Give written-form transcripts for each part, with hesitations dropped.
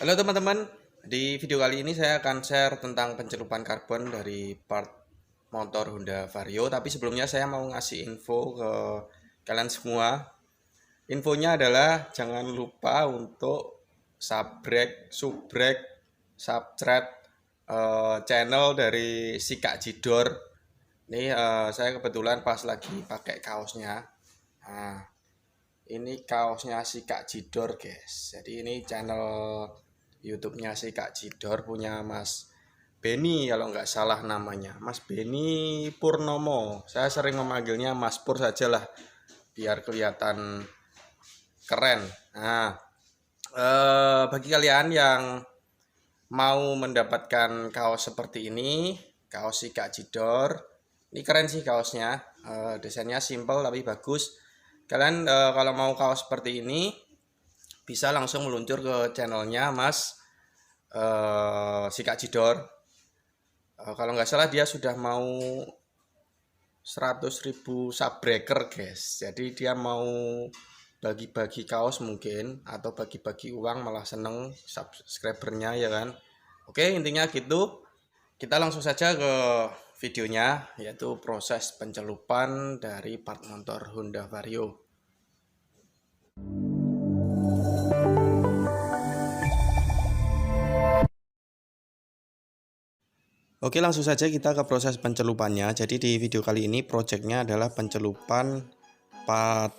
Halo teman-teman, di video kali ini saya akan share tentang pencelupan karbon dari part motor Honda Vario. Tapi sebelumnya saya mau ngasih info ke kalian semua. Infonya adalah jangan lupa untuk subrek, subscribe channel dari si Kak Jidor. Ini saya kebetulan pas lagi pakai kaosnya. Nah, ini kaosnya si Kak Jidor guys. Jadi ini channel YouTube-nya si Kak Jidor punya Mas Beni kalau nggak salah namanya. Mas Beni Purnomo. Saya sering memanggilnya Mas Pur sajalah biar kelihatan keren. Nah, bagi kalian yang mau mendapatkan kaos seperti ini, kaos si Kak Jidor. Ini keren sih kaosnya. Desainnya simple tapi bagus. Kalian kalau mau kaos seperti ini bisa langsung meluncur ke channelnya Mas si Kak Jidor. Kalau nggak salah dia sudah mau 100.000 subbreaker guys. Jadi dia mau bagi-bagi kaos mungkin atau bagi-bagi uang, malah seneng subscribernya ya kan. Oke, intinya gitu. Kita langsung saja ke videonya, yaitu proses pencelupan dari part motor Honda Vario. Oke, langsung saja kita ke proses pencelupannya. Jadi di video kali ini projectnya adalah pencelupan part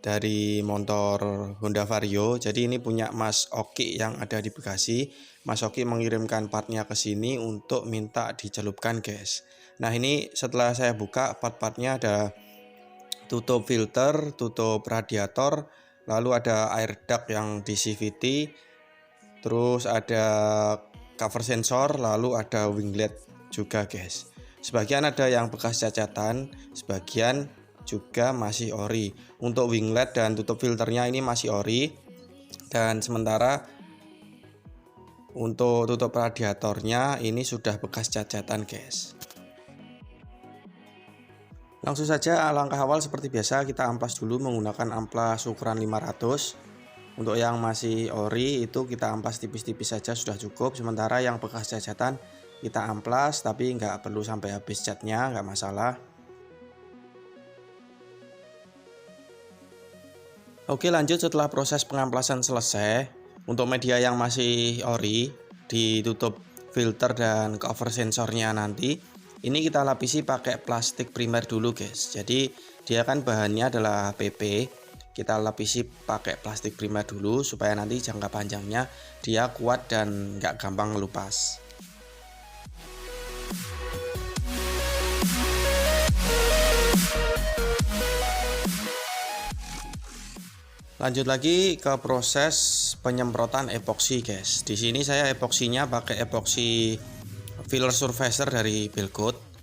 dari motor Honda Vario. Jadi ini punya Mas Oki yang ada di Bekasi. Mas Oki mengirimkan partnya ke sini untuk minta dicelupkan guys. Nah ini setelah saya buka part-partnya, ada tutup filter, tutup radiator, lalu ada air duct yang di CVT, terus ada cover sensor, lalu ada winglet juga guys. Sebagian ada yang bekas cacatan, sebagian juga masih ori. Untuk winglet dan tutup filternya ini masih ori, dan sementara untuk tutup radiatornya ini sudah bekas cacatan guys. Langsung saja langkah awal seperti biasa, kita amplas dulu menggunakan amplas ukuran 500. Untuk yang masih ori itu kita amplas tipis-tipis saja sudah cukup. Sementara yang bekas cacatan kita amplas, tapi nggak perlu sampai habis catnya, nggak masalah. Oke, lanjut setelah proses pengamplasan selesai. Untuk media yang masih ori, ditutup filter dan cover sensornya nanti. Ini kita lapisi pakai plastik primer dulu guys. Jadi dia kan bahannya adalah PP. Kita lapisi pakai plastik primer dulu supaya nanti jangka panjangnya dia kuat dan nggak gampang ngelupas. Lanjut lagi ke proses penyemprotan epoksi guys. Di sini saya epoksinya pakai epoksi filler surfacer dari Belgood.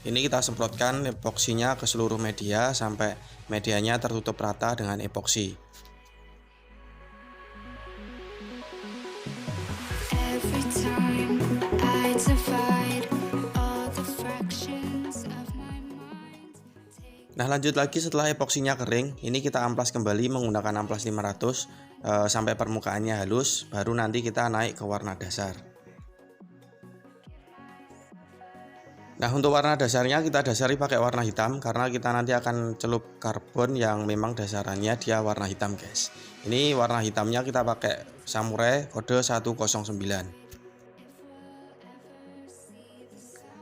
Ini kita semprotkan epoksinya ke seluruh media sampai medianya tertutup rata dengan epoksi. Nah lanjut lagi setelah epoksinya kering, ini kita amplas kembali menggunakan amplas 500 sampai permukaannya halus, baru nanti kita naik ke warna dasar. Nah untuk warna dasarnya kita dasari pakai warna hitam, karena kita nanti akan celup karbon yang memang dasarannya dia warna hitam guys. Ini warna hitamnya kita pakai Samurai kode 109.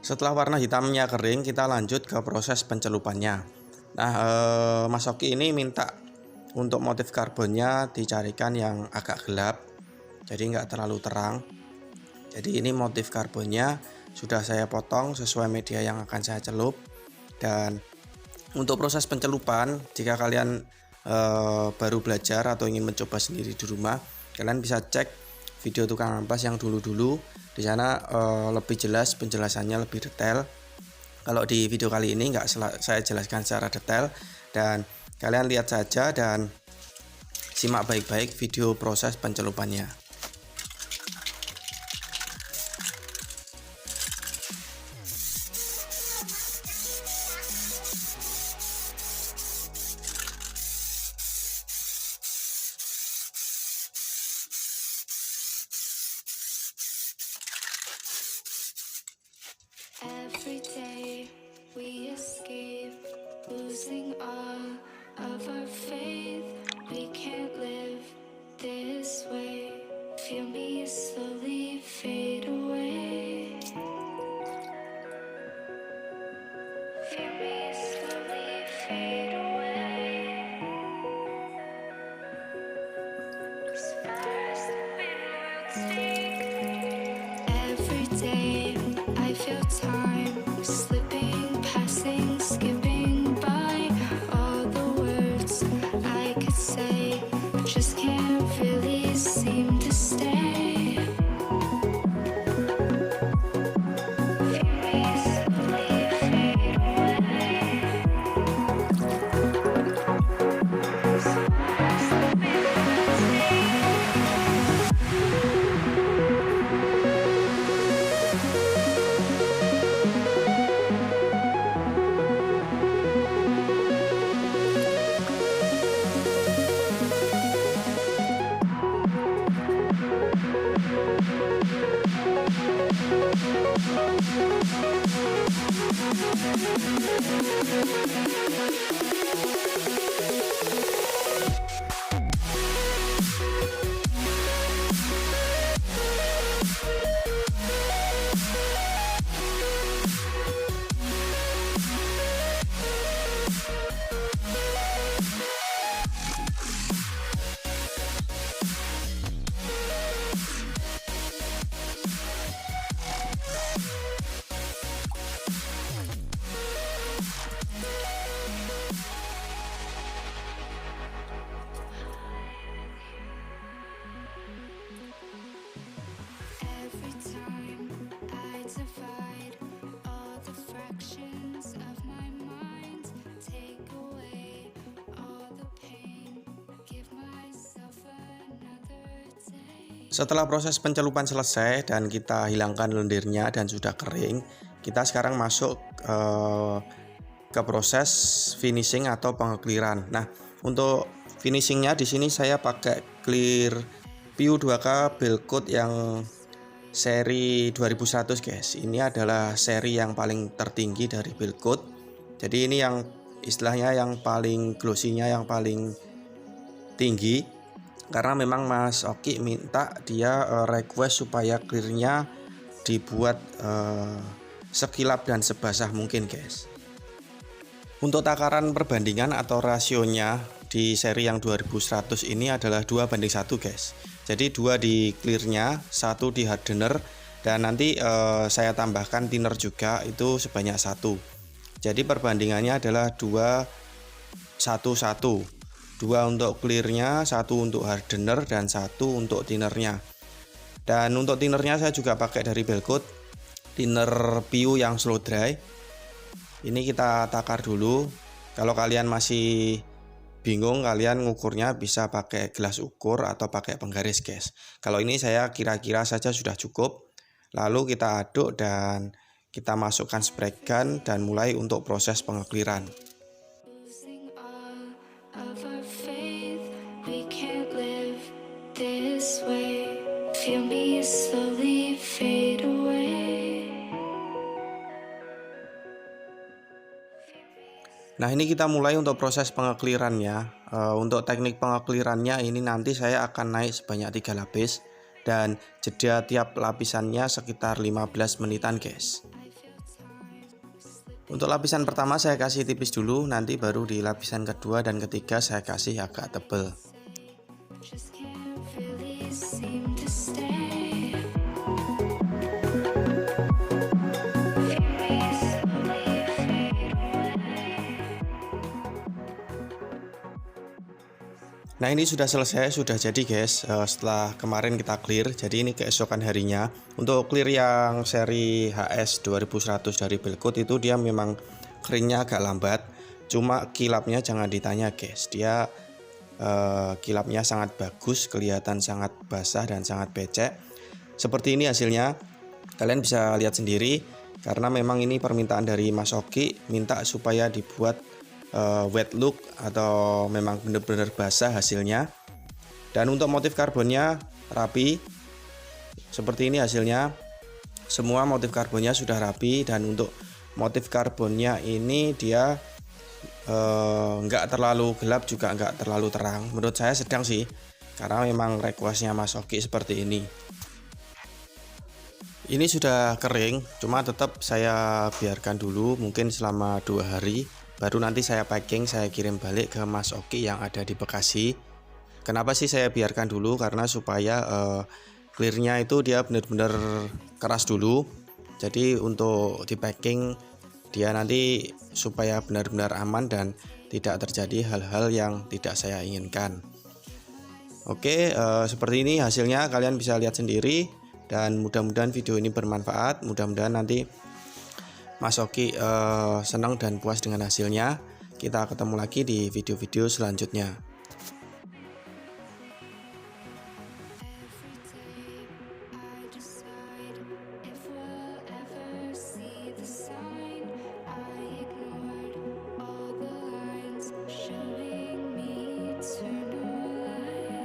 Setelah warna hitamnya kering, kita lanjut ke proses pencelupannya. Nah, Mas Oki ini minta untuk motif karbonnya dicarikan yang agak gelap, jadi nggak terlalu terang. Jadi ini motif karbonnya sudah saya potong sesuai media yang akan saya celup. Dan untuk proses pencelupan, jika kalian baru belajar atau ingin mencoba sendiri di rumah, kalian bisa cek video tukang amplas yang dulu-dulu. Di sana lebih jelas, penjelasannya lebih detail. Kalau di video kali ini nggak saya jelaskan secara detail, dan kalian lihat saja dan simak baik-baik video proses pencelupannya. this way. Feel me slowly fade away. Feel me slowly fade away. As far as the wind will take me. Every day I feel time slipping, passing, skipping by. All the words I could say just can't really seem to stay. Feel me slowly fade away. As far as the wind will take me. Every time I divide all the fractions of my mind, take away all the pain, give myself another day. Setelah proses pencelupan selesai dan kita hilangkan lendirnya dan sudah kering, kita sekarang masuk ke proses finishing atau pengekliran. Nah, untuk finishingnya di sini saya pakai clear PU 2K Bell Coat yang seri 2100 guys. Ini adalah seri yang paling tertinggi dari Bell Coat. Jadi ini yang istilahnya yang paling glossy-nya yang paling tinggi, karena memang Mas Oki minta dia request supaya clearnya dibuat sekilap dan sebasah mungkin guys. Untuk takaran perbandingan atau rasionya di seri yang 2100 ini adalah 2:1 guys. Jadi 2 di clearnya, 1 di hardener, dan nanti saya tambahkan thinner juga itu sebanyak 1. Jadi perbandingannya adalah 2:1:1. 2 untuk clearnya, 1 untuk hardener, dan 1 untuk thinnernya. Dan untuk thinnernya saya juga pakai dari Bell Coat, thinner PU yang slow dry. Ini kita takar dulu. Kalau kalian masih bingung, kalian ngukurnya bisa pakai gelas ukur atau pakai penggaris guys. Kalau ini saya kira-kira saja sudah cukup. Lalu kita aduk dan kita masukkan spray gun dan mulai untuk proses pengekliran. Losing all of our faith, we can't live this way. Feel me slowly fade away. Nah, ini kita mulai untuk proses pengeklirannya. Untuk teknik pengeklirannya ini nanti saya akan naik sebanyak 3 lapis dan jeda tiap lapisannya sekitar 15 menitan guys. Untuk lapisan pertama saya kasih tipis dulu, nanti baru di lapisan kedua dan ketiga saya kasih agak tebal. Just can't really seem to stay. Feel me slowly fade away. Nah, ini sudah selesai, sudah jadi guys. Setelah kemarin kita clear, jadi ini keesokan harinya. Untuk clear yang seri HS 2100 dari Bell Coat itu dia memang keringnya agak lambat. Cuma kilapnya jangan ditanya guys, dia kilapnya sangat bagus, kelihatan sangat basah dan sangat becek. Seperti ini hasilnya, kalian bisa lihat sendiri. Karena memang ini permintaan dari Mas Oki, minta supaya dibuat wet look atau memang benar-benar basah hasilnya. Dan untuk motif karbonnya rapi seperti ini hasilnya. Semua motif karbonnya sudah rapi, dan untuk motif karbonnya ini dia nggak terlalu gelap juga nggak terlalu terang, menurut saya sedang sih. karena memang requestnya Mas Oki seperti ini. Ini sudah kering, cuma tetap saya biarkan dulu mungkin selama 2 hari, baru nanti saya packing, saya kirim balik ke Mas Oki yang ada di Bekasi. Kenapa sih saya biarkan dulu? Karena supaya clearnya itu dia benar-benar keras dulu. Jadi untuk di packing dia nanti supaya benar-benar aman dan tidak terjadi hal-hal yang tidak saya inginkan. Oke, seperti ini hasilnya, kalian bisa lihat sendiri. Dan mudah-mudahan video ini bermanfaat. Mudah-mudahan nanti Mas Oki senang dan puas dengan hasilnya. Kita ketemu lagi di video-video selanjutnya. Showing me eternal light.